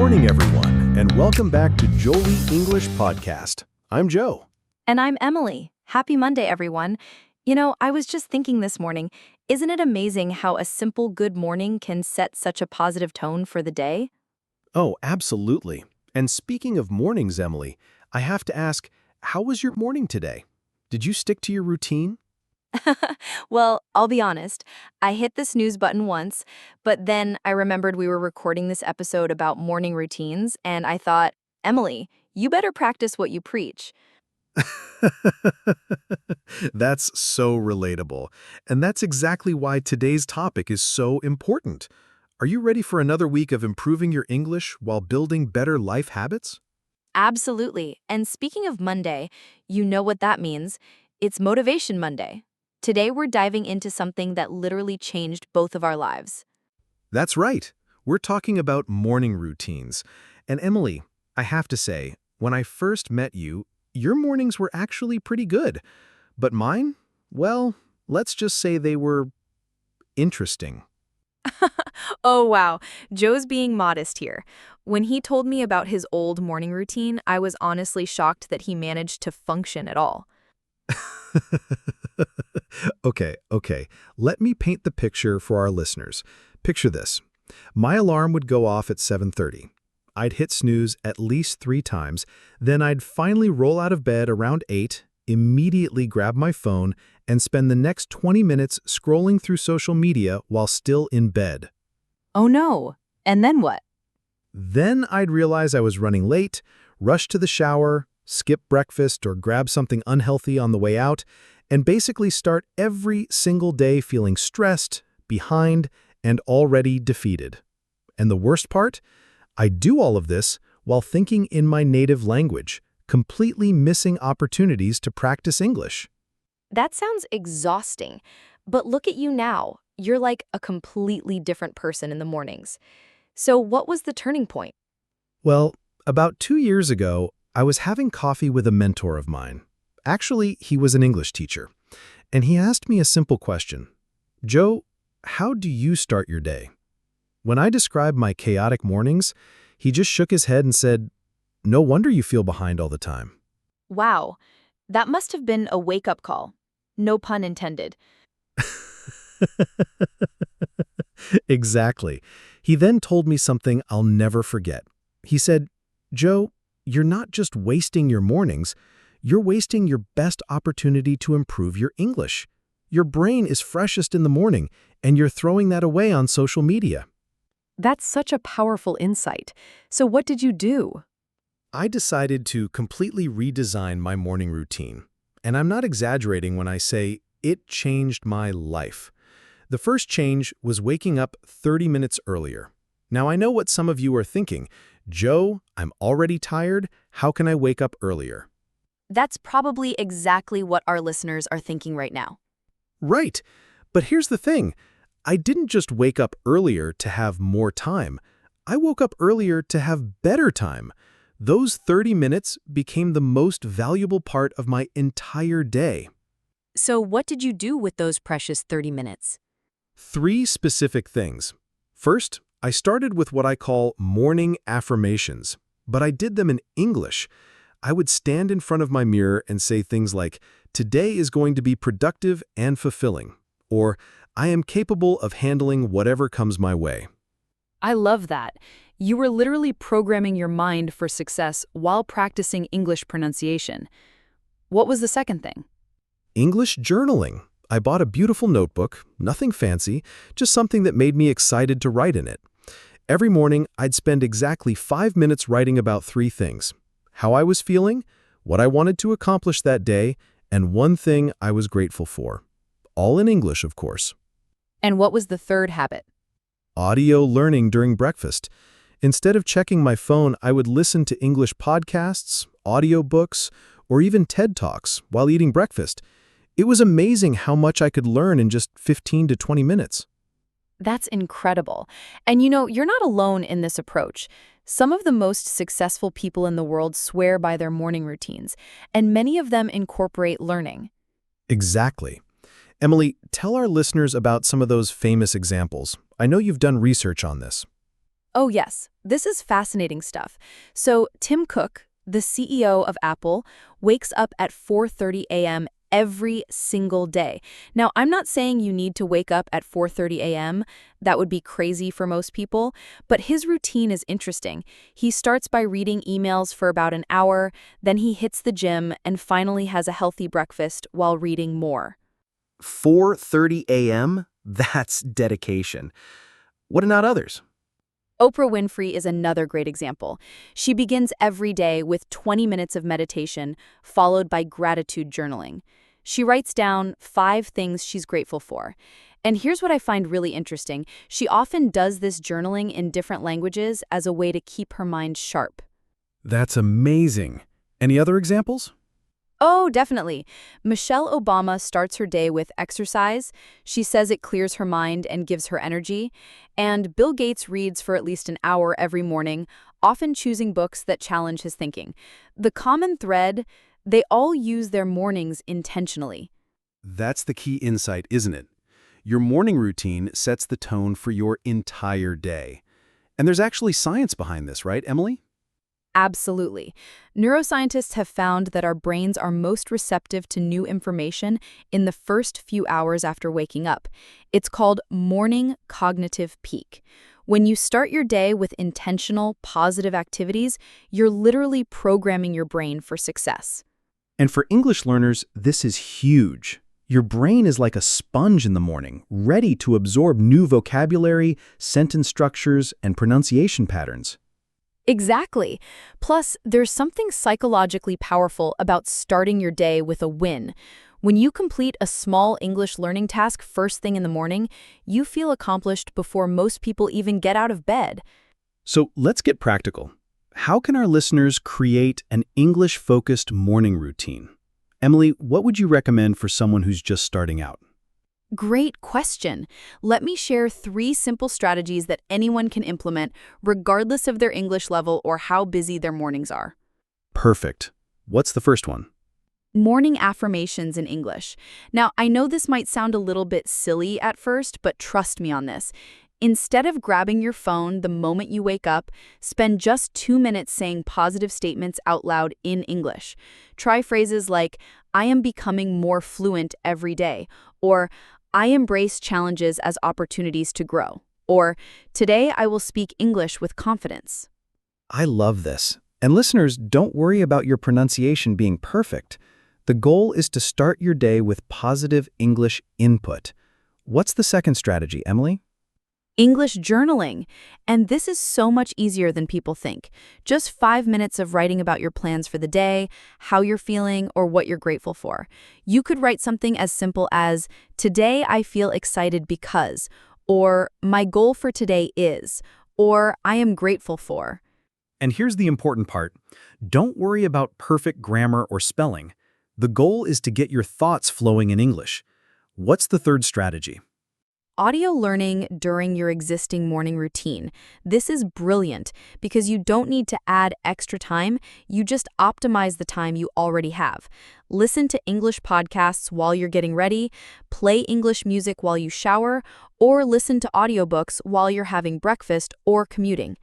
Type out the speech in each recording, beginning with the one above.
morning, everyone, and welcome back to Joli English Podcast. I'm Joe. And I'm Emily. Happy Monday, everyone. I was just thinking this morning, isn't it amazing how a simple good morning can set such a positive tone for the day? Oh, absolutely. And speaking of mornings, Emily, I have to ask, how was your morning today? Did you stick to your routine? Well, I'll be honest, I hit the snooze button once, but then I remembered we were recording this episode about morning routines, and I thought, Emily, you better practice what you preach. That's so relatable. And that's exactly why today's topic is so important. Are you ready for another week of improving your English while building better life habits? Absolutely. And speaking of Monday, you know what that means. It's Motivation Monday. Today we're diving into something that literally changed both of our lives. That's right. We're talking about morning routines. And Emily, I have to say, when I first met you, your mornings were actually pretty good. But mine? Well, let's just say they were interesting. Oh, wow. Joe's being modest here. When he told me about his old morning routine, I was honestly shocked that he managed to function at all. Okay. Let me paint the picture for our listeners. Picture this. My alarm would go off at 7:30. I'd hit snooze at least 3 times, then I'd finally roll out of bed around 8, immediately grab my phone, and spend the next 20 minutes scrolling through social media while still in bed. Oh no. And then what? Then I'd realize I was running late, rush to the shower, skip breakfast or grab something unhealthy on the way out, and basically start every single day feeling stressed, behind, and already defeated. And the worst part? I do all of this while thinking in my native language, completely missing opportunities to practice English. That sounds exhausting. But look at you now. You're like a completely different person in the mornings. So what was the turning point? Well, about 2 years ago, I was having coffee with a mentor of mine. Actually, he was an English teacher. And he asked me a simple question. Joe, how do you start your day? When I described my chaotic mornings, he just shook his head and said, "No wonder you feel behind all the time." Wow. That must have been a wake-up call. No pun intended. Exactly. He then told me something I'll never forget. He said, "Joe, you're not just wasting your mornings, you're wasting your best opportunity to improve your English. Your brain is freshest in the morning, and you're throwing that away on social media." That's such a powerful insight. So what did you do? I decided to completely redesign my morning routine. And I'm not exaggerating when I say it changed my life. The first change was waking up 30 minutes earlier. Now, I know what some of you are thinking. Joe, I'm already tired. How can I wake up earlier? That's probably exactly what our listeners are thinking right now. Right. But here's the thing. I didn't just wake up earlier to have more time. I woke up earlier to have better time. Those 30 minutes became the most valuable part of my entire day. So what did you do with those precious 30 minutes? 3 specific things. First, I started with what I call morning affirmations, but I did them in English. I would stand in front of my mirror and say things like, "Today is going to be productive and fulfilling," or "I am capable of handling whatever comes my way." I love that. You were literally programming your mind for success while practicing English pronunciation. What was the second thing? English journaling. I bought a beautiful notebook, nothing fancy, just something that made me excited to write in it. Every morning, I'd spend exactly 5 minutes writing about 3 things: how I was feeling, what I wanted to accomplish that day, and one thing I was grateful for. All in English, of course. And what was the third habit? Audio learning during breakfast. Instead of checking my phone, I would listen to English podcasts, audiobooks, or even TED Talks while eating breakfast. It was amazing how much I could learn in just 15 to 20 minutes. That's incredible. And you're not alone in this approach. Some of the most successful people in the world swear by their morning routines, and many of them incorporate learning. Exactly. Emily, tell our listeners about some of those famous examples. I know you've done research on this. Oh, yes. This is fascinating stuff. So, Tim Cook, the CEO of Apple, wakes up at 4:30 a.m. every single day. Now, I'm not saying you need to wake up at 4:30 a.m. That would be crazy for most people, but his routine is interesting. He starts by reading emails for about an hour, then he hits the gym and finally has a healthy breakfast while reading more. 4:30 a.m.? That's dedication. What about others? Oprah Winfrey is another great example. She begins every day with 20 minutes of meditation, followed by gratitude journaling. She writes down 5 things she's grateful for. And here's what I find really interesting. She often does this journaling in different languages as a way to keep her mind sharp. That's amazing. Any other examples? Oh, definitely. Michelle Obama starts her day with exercise. She says it clears her mind and gives her energy. And Bill Gates reads for at least an hour every morning, often choosing books that challenge his thinking. The common thread, they all use their mornings intentionally. That's the key insight, isn't it? Your morning routine sets the tone for your entire day. And there's actually science behind this, right, Emily? Absolutely. Neuroscientists have found that our brains are most receptive to new information in the first few hours after waking up. It's called morning cognitive peak. When you start your day with intentional, positive activities, you're literally programming your brain for success. And for English learners, this is huge. Your brain is like a sponge in the morning, ready to absorb new vocabulary, sentence structures, and pronunciation patterns. Exactly. Plus, there's something psychologically powerful about starting your day with a win. When you complete a small English learning task first thing in the morning, you feel accomplished before most people even get out of bed. So let's get practical. How can our listeners create an English-focused morning routine? Emily, what would you recommend for someone who's just starting out? Great question. Let me share 3 simple strategies that anyone can implement regardless of their English level or how busy their mornings are. Perfect. What's the first one? Morning affirmations in English. Now, I know this might sound a little bit silly at first, but trust me on this. Instead of grabbing your phone the moment you wake up, spend just 2 minutes saying positive statements out loud in English. Try phrases like, I am becoming more fluent every day, or I embrace challenges as opportunities to grow, or today I will speak English with confidence. I love this. And listeners, don't worry about your pronunciation being perfect. The goal is to start your day with positive English input. What's the second strategy, Emily? English journaling. And this is so much easier than people think. Just 5 minutes of writing about your plans for the day, how you're feeling, or what you're grateful for. You could write something as simple as, today I feel excited because, or my goal for today is, or I am grateful for. And here's the important part. Don't worry about perfect grammar or spelling. The goal is to get your thoughts flowing in English. What's the third strategy? Audio learning during your existing morning routine. This is brilliant because you don't need to add extra time, you just optimize the time you already have. Listen to English podcasts while you're getting ready, play English music while you shower, or listen to audiobooks while you're having breakfast or commuting.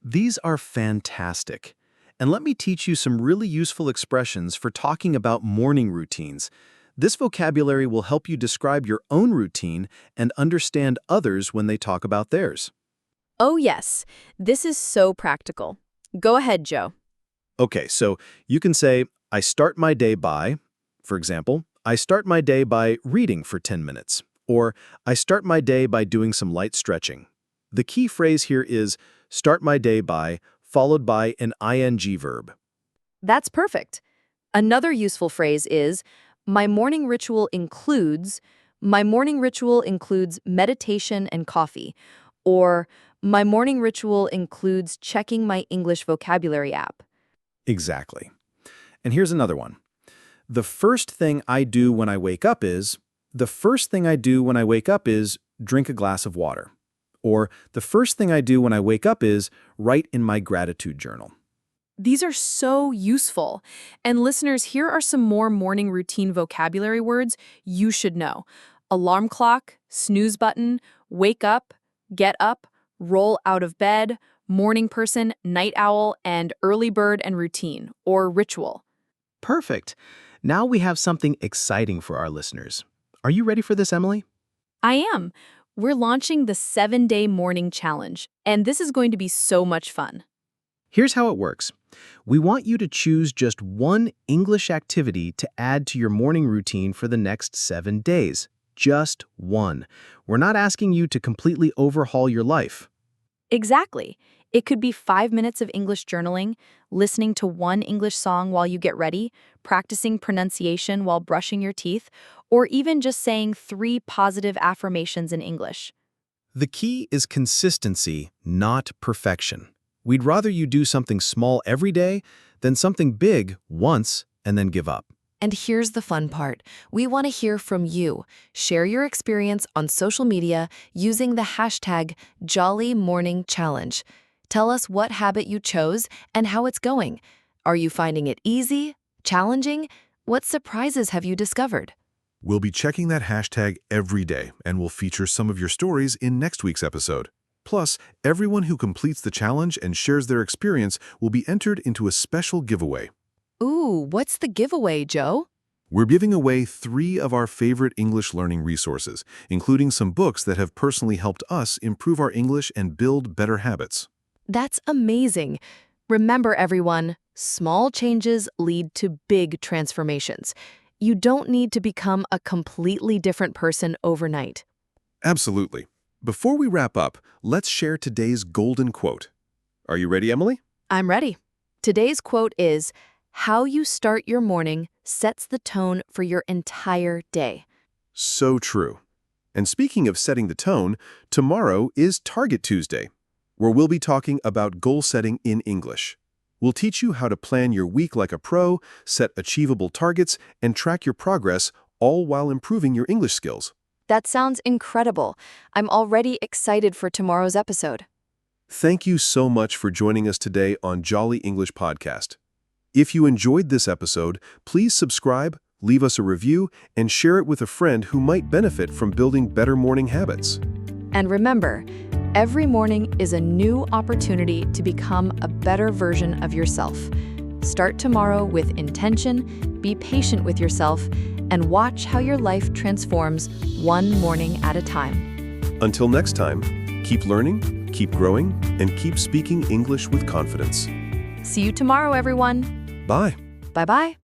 These are fantastic. And let me teach you some really useful expressions for talking about morning routines. This vocabulary will help you describe your own routine and understand others when they talk about theirs. Oh yes, this is so practical. Go ahead, Joe. Okay, so you can say, I start my day by, for example, I start my day by reading for 10 minutes, or I start my day by doing some light stretching. The key phrase here is start my day by, followed by an ing verb. That's perfect. Another useful phrase is, my morning ritual includes meditation and coffee, or my morning ritual includes checking my English vocabulary app. Exactly. And here's another one. The first thing I do when I wake up is drink a glass of water. Or the first thing I do when I wake up is write in my gratitude journal. These are so useful. And listeners, here are some more morning routine vocabulary words you should know. Alarm clock, snooze button, wake up, get up, roll out of bed, morning person, night owl, and early bird and routine, or ritual. Perfect. Now we have something exciting for our listeners. Are you ready for this, Emily? I am. We're launching the 7-day morning challenge, and this is going to be so much fun. Here's how it works. We want you to choose just one English activity to add to your morning routine for the next 7 days. Just one. We're not asking you to completely overhaul your life. Exactly. It could be 5 minutes of English journaling, listening to one English song while you get ready, practicing pronunciation while brushing your teeth, or even just saying 3 positive affirmations in English. The key is consistency, not perfection. We'd rather you do something small every day than something big once and then give up. And here's the fun part. We want to hear from you. Share your experience on social media using the hashtag Joli Morning Challenge. Tell us what habit you chose and how it's going. Are you finding it easy? Challenging? What surprises have you discovered? We'll be checking that hashtag every day, and we'll feature some of your stories in next week's episode. Plus, everyone who completes the challenge and shares their experience will be entered into a special giveaway. Ooh, what's the giveaway, Joe? We're giving away 3 of our favorite English learning resources, including some books that have personally helped us improve our English and build better habits. That's amazing. Remember, everyone, small changes lead to big transformations. You don't need to become a completely different person overnight. Absolutely. Before we wrap up, let's share today's golden quote. Are you ready, Emily? I'm ready. Today's quote is, "How you start your morning sets the tone for your entire day." So true. And speaking of setting the tone, tomorrow is Target Tuesday, where we'll be talking about goal setting in English. We'll teach you how to plan your week like a pro, set achievable targets, and track your progress, all while improving your English skills. That sounds incredible. I'm already excited for tomorrow's episode. Thank you so much for joining us today on Joli English Podcast. If you enjoyed this episode, please subscribe, leave us a review, and share it with a friend who might benefit from building better morning habits. And remember, every morning is a new opportunity to become a better version of yourself. Start tomorrow with intention, be patient with yourself, and watch how your life transforms one morning at a time. Until next time, keep learning, keep growing, and keep speaking English with confidence. See you tomorrow, everyone. Bye. Bye-bye.